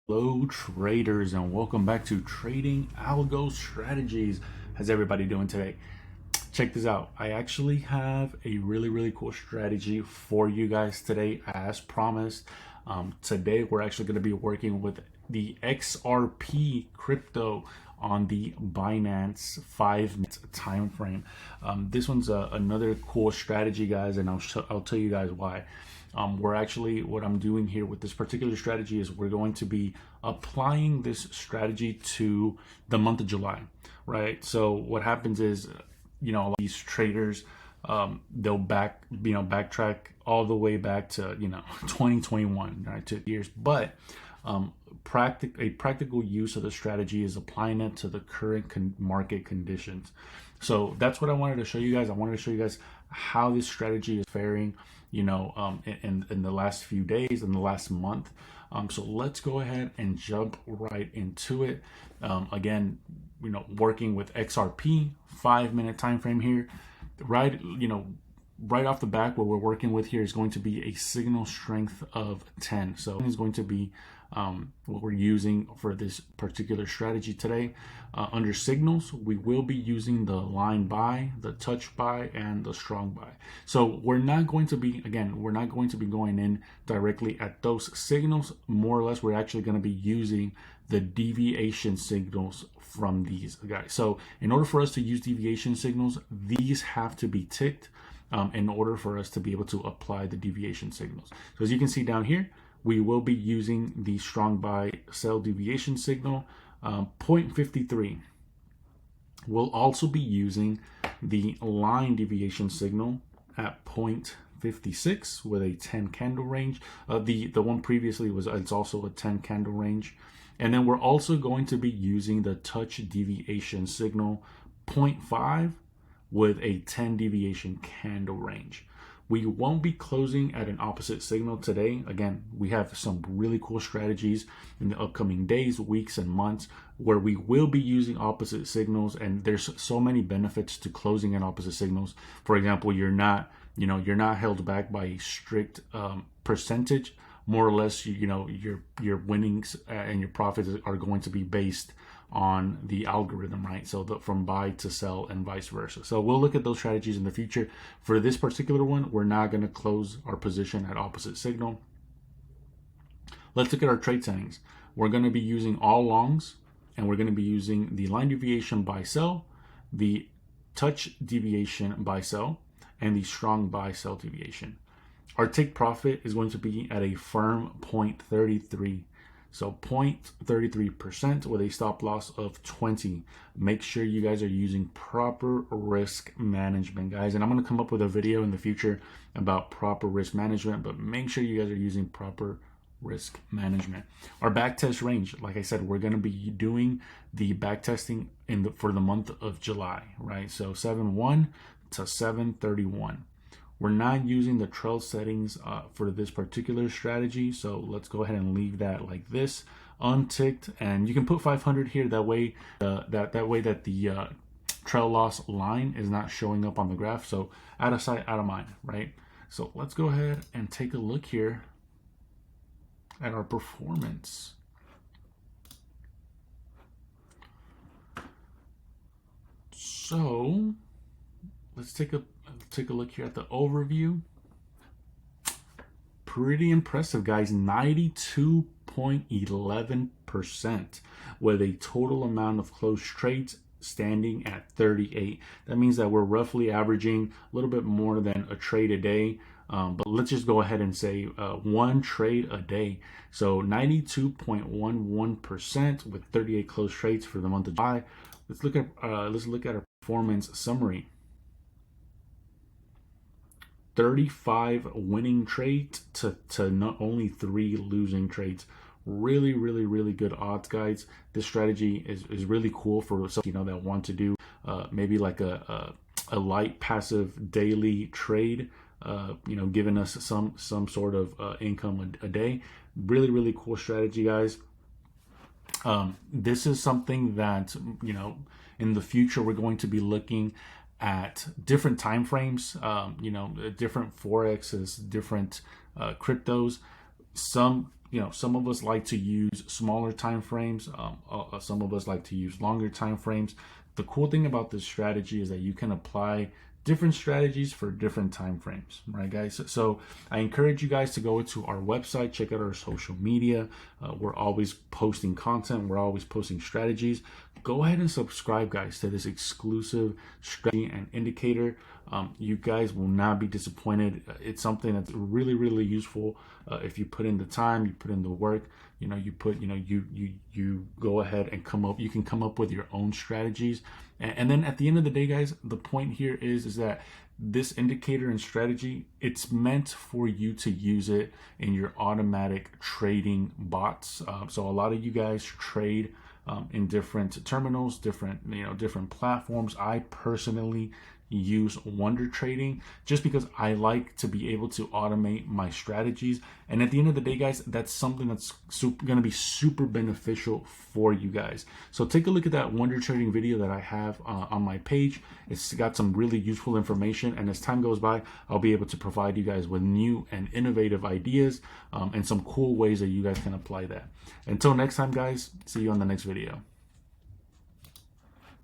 Hello traders, and welcome back to Trading Algo Strategies. How's everybody doing today? Check this out. I actually have a really cool strategy for you guys today, as promised. Today we're actually going to be working with the XRP crypto on the Binance 5-minute time frame. This one's another cool strategy, guys, and I'll tell you guys why. What I'm doing here with this particular strategy is we're going to be applying this strategy to the month of July, right? So what happens is, a lot of these traders, they'll backtrack all the way back to, 2021, right, 2 years. But a practical use of the strategy is applying it to the current market conditions. So that's what I wanted to show you guys. I wanted to show you guys how this strategy is faring, in the last few days, in the last month. So let's go ahead and jump right into it. Again, working with XRP 5-minute time frame here, right off the back, what we're working with here is going to be a signal strength of 10. So it's going to be what we're using for this particular strategy today. Under signals, we will be using the line buy, the touch buy, and the strong buy. So we're not going to be going in directly at those signals. More or less, we're actually going to be using the deviation signals from these guys. So in order for us to use deviation signals, these have to be ticked in order for us to be able to apply the deviation signals. So as you can see down here, we will be using the strong buy sell deviation signal, 0.53. We'll also be using the line deviation signal at 0.56 with a 10 candle range. The one previously it's also a 10 candle range. And then we're also going to be using the touch deviation signal 0.5 with a 10 deviation candle range. We won't be closing at an opposite signal today. Again, we have some really cool strategies in the upcoming days, weeks, and months where we will be using opposite signals, and there's so many benefits to closing at opposite signals. For example, you're not held back by a strict percentage. More or less, your winnings and your profits are going to be based on the algorithm, right? So from buy to sell and vice versa. So we'll look at those strategies in the future. For this particular one, we're not going to close our position at opposite signal. Let's look at our trade settings. We're going to be using all longs, and we're going to be using the line deviation buy sell, the touch deviation buy sell, and the strong buy sell deviation. Our take profit is going to be at a firm 0.33. So 0.33% with a stop loss of 20. Make sure you guys are using proper risk management, guys. And I'm going to come up with a video in the future about proper risk management, but make sure you guys are using proper risk management. Our backtest range, like I said, we're going to be doing the backtesting for the month of July, right? So 7/1 to 7/31. We're not using the trail settings for this particular strategy, so let's go ahead and leave that like this, unticked. And you can put 500 here. That way, that the trail loss line is not showing up on the graph. So out of sight, out of mind, right? So let's go ahead and take a look here at our performance. So let's take a look here at the overview. Pretty impressive, guys. 92.11% with a total amount of closed trades standing at 38. That means that we're roughly averaging a little bit more than a trade a day. But let's just go ahead and say one trade a day. So 92.11% with 38 closed trades for the month of July. Let's look at our performance summary. 35 winning trades to not only 3 losing trades. Really good odds, guys. This strategy is really cool for some that want to do maybe like a light passive daily trade, giving us some sort of income a day. Really cool strategy, guys. This is something that in the future we're going to be looking at different time frames, different forexes, different cryptos. Some some of us like to use smaller time frames. Some of us like to use longer time frames. The cool thing about this strategy is that you can apply different strategies for different time frames, right, guys? So I encourage you guys to go to our website, check out our social media. We're always posting content. We're always posting strategies. Go ahead and subscribe, guys, to this exclusive strategy and indicator. You guys will not be disappointed. It's something that's really, really useful. If you put in the time, you put in the work, you go ahead and you can come up with your own strategies. And then at the end of the day, guys, the point here is that this indicator and strategy, it's meant for you to use it in your automatic trading bots. So a lot of you guys trade in different terminals, different platforms. I personally use Wonder Trading just because I like to be able to automate my strategies. And at the end of the day, guys, that's something that's going to be super beneficial for you guys. So take a look at that Wonder Trading video that I have on my page. It's got some really useful information, and as time goes by, I'll be able to provide you guys with new and innovative ideas and some cool ways that you guys can apply that. Until next time, guys, see you on the next video.